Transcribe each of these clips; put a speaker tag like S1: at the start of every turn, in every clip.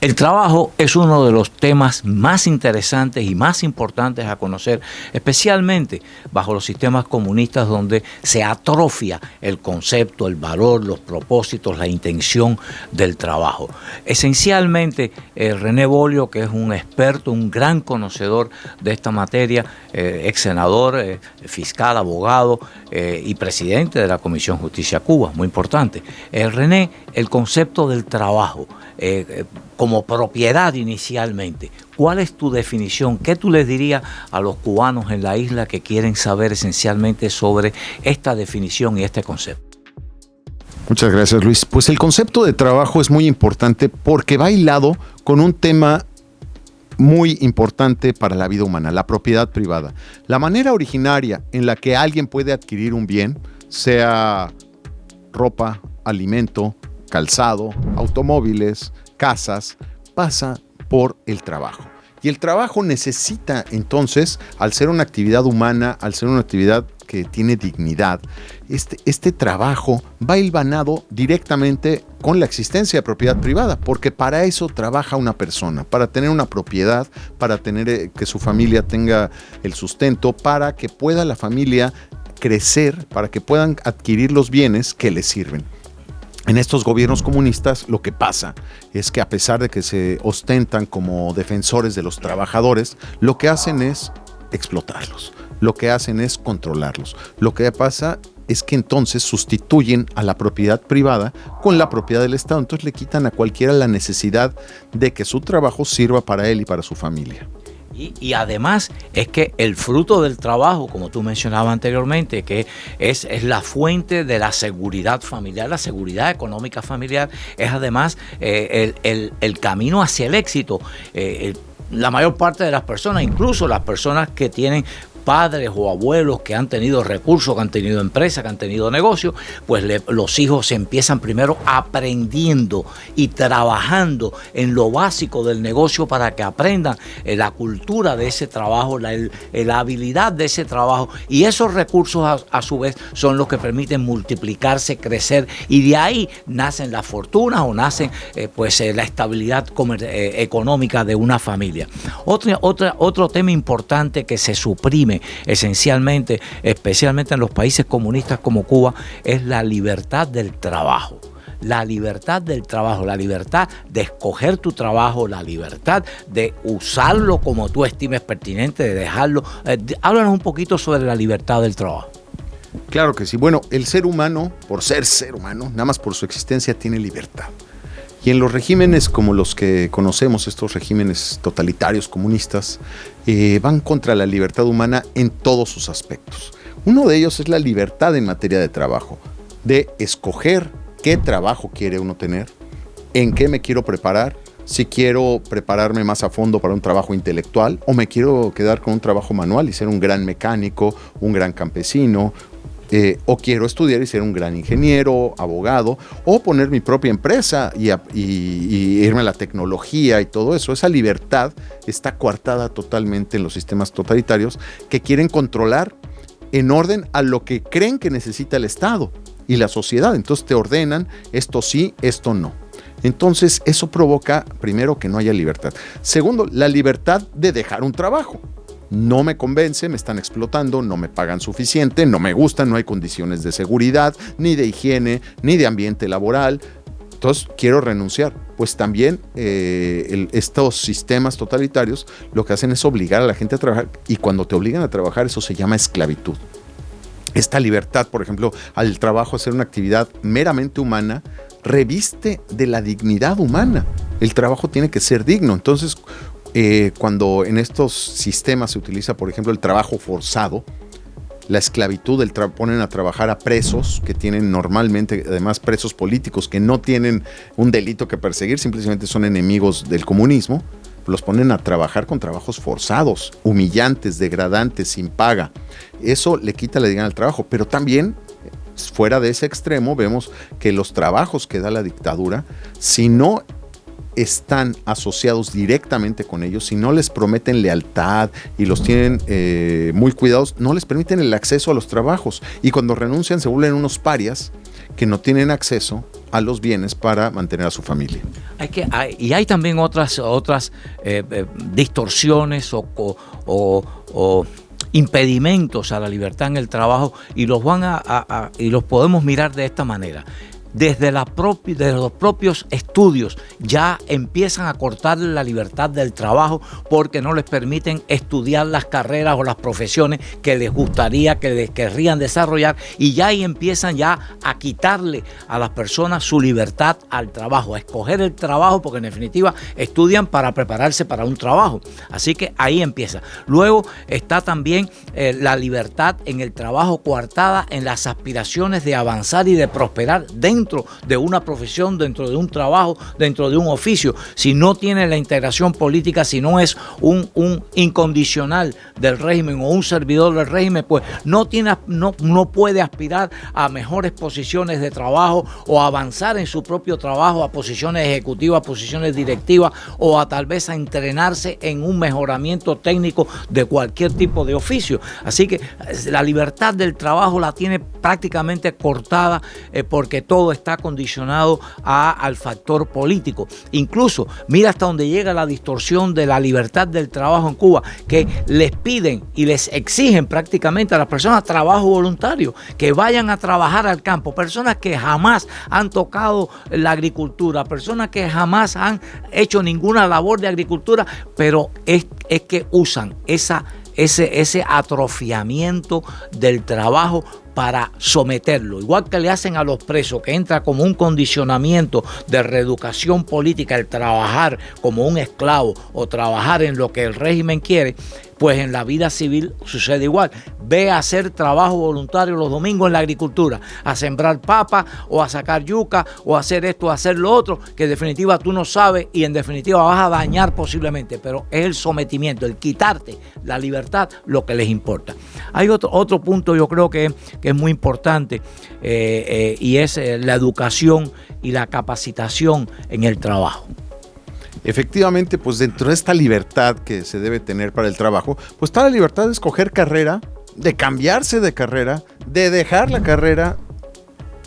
S1: El trabajo es uno de los temas más interesantes y más importantes a conocer, especialmente bajo los sistemas comunistas donde se atrofia el concepto, el valor, los propósitos, la intención del trabajo. Esencialmente, René Bolio, que es un experto, un gran conocedor de esta materia, ex senador, fiscal, abogado y presidente de la Comisión Justicia Cuba, muy importante. René, el concepto del trabajo como propiedad inicialmente. ¿Cuál es tu definición? ¿Qué tú les dirías a los cubanos en la isla que quieren saber esencialmente sobre esta definición y este concepto?
S2: Muchas gracias, Luis. Pues el concepto de trabajo es muy importante porque va hilado con un tema muy importante para la vida humana, la propiedad privada. La manera originaria en la que alguien puede adquirir un bien, sea ropa, alimento, calzado, automóviles, casas, pasa por el trabajo. Y el trabajo necesita entonces, al ser una actividad humana, al ser una actividad que tiene dignidad, este trabajo va hilvanado directamente con la existencia de propiedad privada, porque para eso trabaja una persona, para tener una propiedad, para tener que su familia tenga el sustento, para que pueda la familia crecer, para que puedan adquirir los bienes que les sirven. En estos gobiernos comunistas lo que pasa es que a pesar de que se ostentan como defensores de los trabajadores, lo que hacen es explotarlos, lo que hacen es controlarlos. Lo que pasa es que entonces sustituyen a la propiedad privada con la propiedad del Estado. Entonces le quitan a cualquiera la necesidad de que su trabajo sirva para él y para su familia.
S1: Y además es que el fruto del trabajo, como tú mencionabas anteriormente, que es la fuente de la seguridad familiar, la seguridad económica familiar, es además el camino hacia el éxito. La mayor parte de las personas, incluso las personas que tienen padres o abuelos que han tenido recursos, que han tenido empresas, que han tenido negocios, pues los hijos se empiezan primero aprendiendo y trabajando en lo básico del negocio para que aprendan la cultura de ese trabajo, la habilidad de ese trabajo, y esos recursos a su vez son los que permiten multiplicarse, crecer, y de ahí nacen las fortunas o nacen la estabilidad económica de una familia. Otro tema importante que se suprime esencialmente, especialmente en los países comunistas como Cuba, es la libertad del trabajo. La libertad del trabajo, la libertad de escoger tu trabajo, la libertad de usarlo como tú estimes pertinente, de dejarlo. Háblanos un poquito sobre la libertad del trabajo.
S2: Claro que sí. Bueno, el ser humano, por ser ser humano, nada más por su existencia, tiene libertad. Y en los regímenes como los que conocemos, estos regímenes totalitarios comunistas, van contra la libertad humana en todos sus aspectos. Uno de ellos es la libertad en materia de trabajo, de escoger qué trabajo quiere uno tener, en qué me quiero preparar, si quiero prepararme más a fondo para un trabajo intelectual o me quiero quedar con un trabajo manual y ser un gran mecánico, un gran campesino, o quiero estudiar y ser un gran ingeniero, abogado, o poner mi propia empresa y irme a la tecnología y todo eso. Esa libertad está coartada totalmente en los sistemas totalitarios que quieren controlar en orden a lo que creen que necesita el Estado y la sociedad. Entonces te ordenan esto sí, esto no. Entonces eso provoca, primero, que no haya libertad. Segundo, la libertad de dejar un trabajo. No me convence, me están explotando, no me pagan suficiente, no me gustan, no hay condiciones de seguridad, ni de higiene, ni de ambiente laboral. Entonces quiero renunciar. Pues también estos sistemas totalitarios lo que hacen es obligar a la gente a trabajar, y cuando te obligan a trabajar eso se llama esclavitud. Esta libertad, por ejemplo, al trabajo, hacer una actividad meramente humana, reviste de la dignidad humana. El trabajo tiene que ser digno. Entonces, cuando en estos sistemas se utiliza, por ejemplo, el trabajo forzado, la esclavitud, ponen a trabajar a presos que tienen normalmente, además, presos políticos que no tienen un delito que perseguir, simplemente son enemigos del comunismo, los ponen a trabajar con trabajos forzados, humillantes, degradantes, sin paga. Eso le quita la dignidad al trabajo, pero también, fuera de ese extremo, vemos que los trabajos que da la dictadura, si no están asociados directamente con ellos, si no les prometen lealtad y los tienen muy cuidados, no les permiten el acceso a los trabajos, y cuando renuncian se vuelven unos parias que no tienen acceso a los bienes para mantener a su familia.
S1: Hay también otras distorsiones o impedimentos a la libertad en el trabajo, y los podemos mirar de esta manera. Desde los propios estudios ya empiezan a cortarle la libertad del trabajo porque no les permiten estudiar las carreras o las profesiones que les gustaría, que les querrían desarrollar, y ya ahí empiezan ya a quitarle a las personas su libertad al trabajo, a escoger el trabajo, porque en definitiva estudian para prepararse para un trabajo. Así que ahí empieza. Luego está también la libertad en el trabajo coartada en las aspiraciones de avanzar y de prosperar dentro de una profesión, dentro de un trabajo, dentro de un oficio. Si no tiene la integración política, si no es un incondicional del régimen o un servidor del régimen, pues no puede aspirar a mejores posiciones de trabajo o avanzar en su propio trabajo a posiciones ejecutivas, posiciones directivas, o a tal vez a entrenarse en un mejoramiento técnico de cualquier tipo de oficio. Así que la libertad del trabajo la tiene prácticamente cortada porque todo está condicionado al factor político. Incluso, mira hasta donde llega la distorsión de la libertad del trabajo en Cuba, que les piden y les exigen prácticamente a las personas trabajo voluntario, que vayan a trabajar al campo, personas que jamás han tocado la agricultura, personas que jamás han hecho ninguna labor de agricultura, pero es que usan ese atrofiamiento del trabajo para someterlo, igual que le hacen a los presos, que entra como un condicionamiento de reeducación política el trabajar como un esclavo o trabajar en lo que el régimen quiere. Pues en la vida civil sucede igual. Ve a hacer trabajo voluntario los domingos en la agricultura, a sembrar papa o a sacar yuca o a hacer esto, a hacer lo otro, que en definitiva tú no sabes y en definitiva vas a dañar posiblemente, pero es el sometimiento, el quitarte la libertad lo que les importa. Hay otro punto, yo creo que es muy importante, y es la educación y la capacitación en el trabajo.
S2: Efectivamente, pues dentro de esta libertad que se debe tener para el trabajo, pues está la libertad de escoger carrera, de cambiarse de carrera, de dejar la carrera,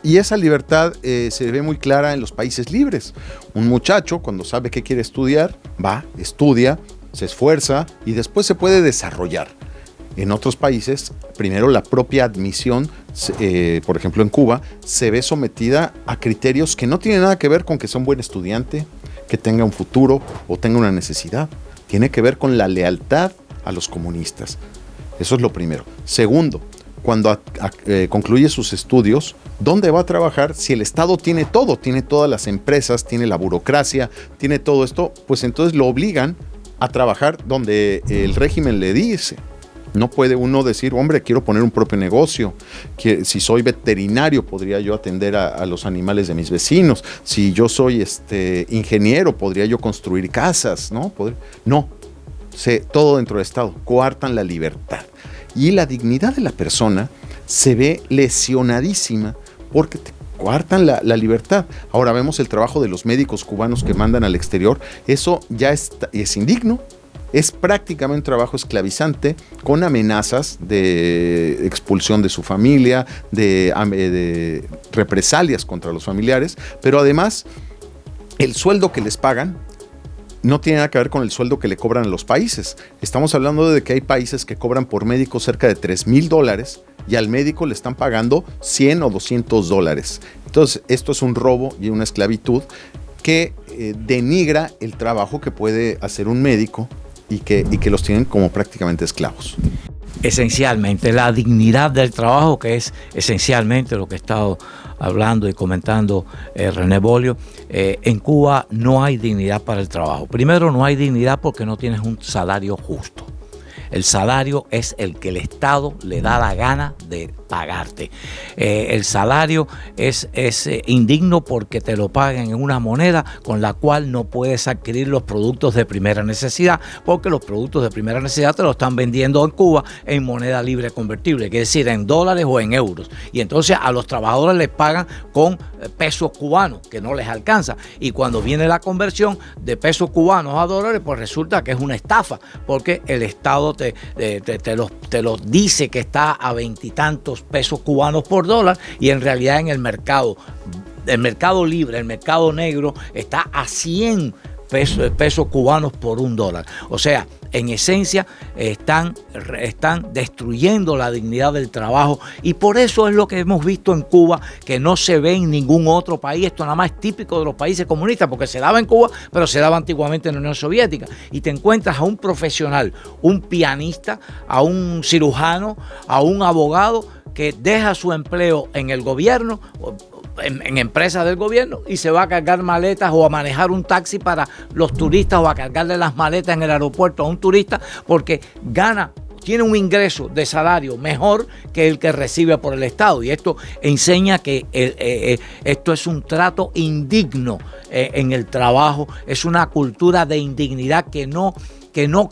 S2: y esa libertad se ve muy clara en los países libres. Un muchacho, cuando sabe que quiere estudiar, va, estudia, se esfuerza y después se puede desarrollar. En otros países, primero la propia admisión, por ejemplo en Cuba, se ve sometida a criterios que no tienen nada que ver con que sea un buen estudiante, que tenga un futuro o tenga una necesidad. Tiene que ver con la lealtad a los comunistas. Eso es lo primero. Segundo, cuando concluye sus estudios, ¿dónde va a trabajar? Si el Estado tiene todo, tiene todas las empresas, tiene la burocracia, tiene todo esto, pues entonces lo obligan a trabajar donde el régimen le dice. No puede uno decir, hombre, quiero poner un propio negocio. Que si soy veterinario, podría yo atender a los animales de mis vecinos. Si yo soy ingeniero, podría yo construir casas, ¿no? No, todo dentro del Estado. Coartan la libertad. Y la dignidad de la persona se ve lesionadísima porque te coartan la libertad. Ahora vemos el trabajo de los médicos cubanos que mandan al exterior. Eso ya es indigno. Es prácticamente un trabajo esclavizante con amenazas de expulsión de su familia, de represalias contra los familiares, pero además el sueldo que les pagan no tiene nada que ver con el sueldo que le cobran a los países. Estamos hablando de que hay países que cobran por médico cerca de $3,000 y al médico le están pagando $100 o $200. Entonces esto es un robo y una esclavitud que denigra el trabajo que puede hacer un médico y que los tienen como prácticamente esclavos.
S1: Esencialmente, la dignidad del trabajo, que es esencialmente lo que he estado hablando y comentando René Bolio. En Cuba no hay dignidad para el trabajo. Primero, no hay dignidad porque no tienes un salario justo. El salario es el que el Estado le da la gana de pagarte. El salario es indigno porque te lo pagan en una moneda con la cual no puedes adquirir los productos de primera necesidad, porque los productos de primera necesidad te los están vendiendo en Cuba en moneda libre convertible, es decir, en dólares o en euros. Y entonces a los trabajadores les pagan con pesos cubanos, que no les alcanza. Y cuando viene la conversión de pesos cubanos a dólares, pues resulta que es una estafa, porque el Estado te los dice que está a 20 y tantos pesos cubanos por dólar y en realidad en el mercado el mercado libre, el mercado negro está a 100 pesos cubanos por $1. O sea, en esencia están destruyendo la dignidad del trabajo, y por eso es lo que hemos visto en Cuba, que no se ve en ningún otro país. Esto nada más es típico de los países comunistas, porque se daba en Cuba, pero se daba antiguamente en la Unión Soviética. Y te encuentras a un profesional, un pianista, a un cirujano, a un abogado que deja su empleo en el gobierno, en empresas del gobierno, y se va a cargar maletas o a manejar un taxi para los turistas, o a cargarle las maletas en el aeropuerto a un turista, porque tiene un ingreso de salario mejor que el que recibe por el Estado. Y esto enseña que esto es un trato indigno en el trabajo, es una cultura de indignidad que no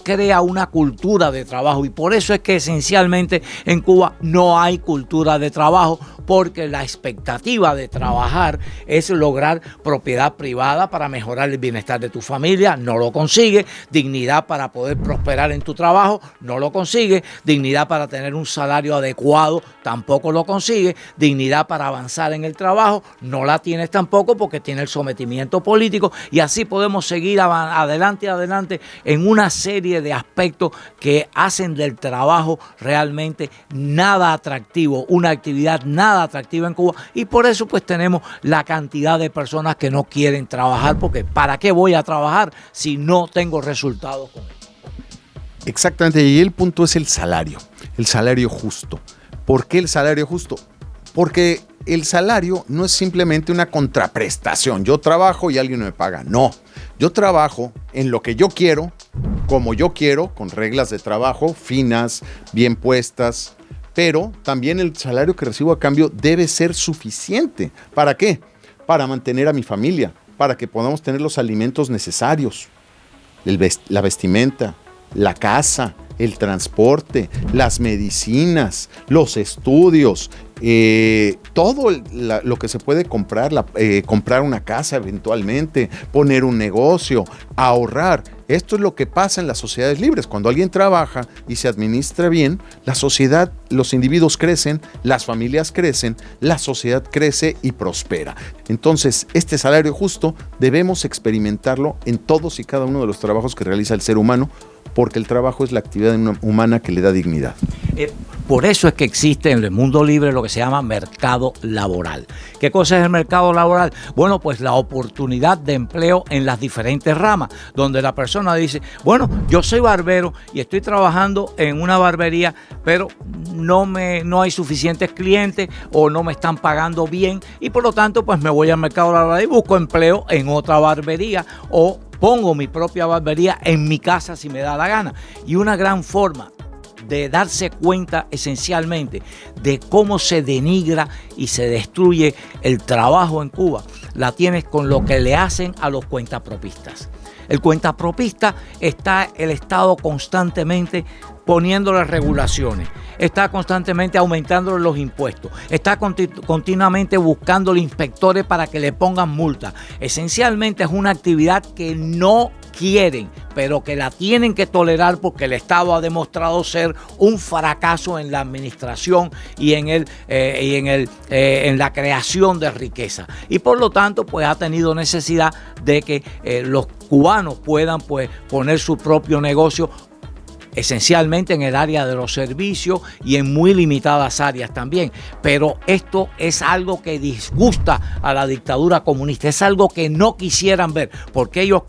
S1: crea una cultura de trabajo. Y por eso es que esencialmente en Cuba no hay cultura de trabajo, porque la expectativa de trabajar es lograr propiedad privada para mejorar el bienestar de tu familia, no lo consigue; dignidad para poder prosperar en tu trabajo, no lo consigue; dignidad para tener un salario adecuado, tampoco lo consigue; dignidad para avanzar en el trabajo, no la tienes tampoco, porque tiene el sometimiento político. Y así podemos seguir adelante en una serie de aspectos que hacen del trabajo realmente nada atractivo, una actividad nada atractiva en Cuba. Y por eso pues tenemos la cantidad de personas que no quieren trabajar, porque ¿para qué voy a trabajar si no tengo resultados con él?
S2: Exactamente, y el punto es el salario justo. ¿Por qué el salario justo? Porque el salario no es simplemente una contraprestación. Yo trabajo y alguien me paga. No, yo trabajo en lo que yo quiero, como yo quiero, con reglas de trabajo finas, bien puestas, pero también el salario que recibo a cambio debe ser suficiente. ¿Para qué? Para mantener a mi familia, para que podamos tener los alimentos necesarios, la vestimenta, la casa, el transporte, las medicinas, los estudios, todo lo que se puede comprar, comprar una casa eventualmente, poner un negocio, ahorrar. Esto es lo que pasa en las sociedades libres. Cuando alguien trabaja y se administra bien, la sociedad, los individuos crecen, las familias crecen, la sociedad crece y prospera. Entonces, este salario justo debemos experimentarlo en todos y cada uno de los trabajos que realiza el ser humano, porque el trabajo es la actividad humana que le da dignidad.
S1: Por eso es que existe en el mundo libre lo que se llama mercado laboral. ¿Qué cosa es el mercado laboral? Bueno, pues la oportunidad de empleo en las diferentes ramas, donde la persona dice, bueno, yo soy barbero y estoy trabajando en una barbería, pero no hay suficientes clientes o no me están pagando bien, y por lo tanto pues me voy al mercado laboral y busco empleo en otra barbería, o pongo mi propia barbería en mi casa si me da la gana. Y una gran forma de darse cuenta esencialmente de cómo se denigra y se destruye el trabajo en Cuba, la tienes con lo que le hacen a los cuentapropistas. El cuentapropista está el Estado constantemente poniéndole regulaciones, está constantemente aumentándole los impuestos, está continuamente buscándole inspectores para que le pongan multas. Esencialmente es una actividad que no quieren, pero que la tienen que tolerar, porque el Estado ha demostrado ser un fracaso en la administración y en la creación de riqueza. Y por lo tanto, pues ha tenido necesidad de que los cubanos puedan pues poner su propio negocio, esencialmente en el área de los servicios y en muy limitadas áreas también. Pero esto es algo que disgusta a la dictadura comunista, es algo que no quisieran ver, porque ellos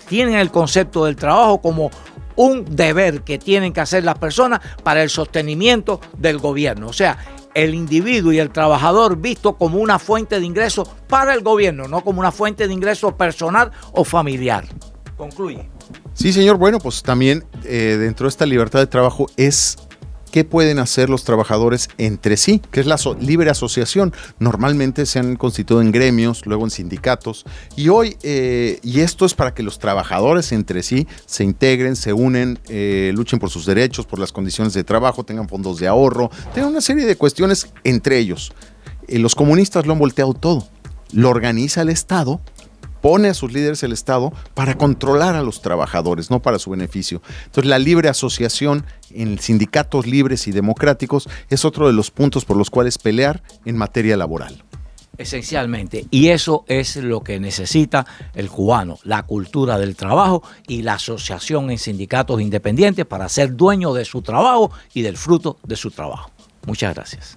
S1: tienen el concepto del trabajo como un deber que tienen que hacer las personas para el sostenimiento del gobierno. O sea, el individuo y el trabajador visto como una fuente de ingresos para el gobierno, no como una fuente de ingresos personal o familiar. Concluye.
S2: Sí, señor. Bueno, pues también dentro de esta libertad de trabajo es qué pueden hacer los trabajadores entre sí, que es la libre asociación. Normalmente se han constituido en gremios, luego en sindicatos, y hoy, y esto es para que los trabajadores entre sí se integren, se unen, luchen por sus derechos, por las condiciones de trabajo, tengan fondos de ahorro, tengan una serie de cuestiones entre ellos. Los comunistas lo han volteado todo. Lo organiza el Estado, pone a sus líderes el Estado para controlar a los trabajadores, no para su beneficio. Entonces, la libre asociación en sindicatos libres y democráticos es otro de los puntos por los cuales pelear en materia laboral.
S1: Esencialmente, y eso es lo que necesita el cubano, la cultura del trabajo y la asociación en sindicatos independientes para ser dueño de su trabajo y del fruto de su trabajo. Muchas gracias.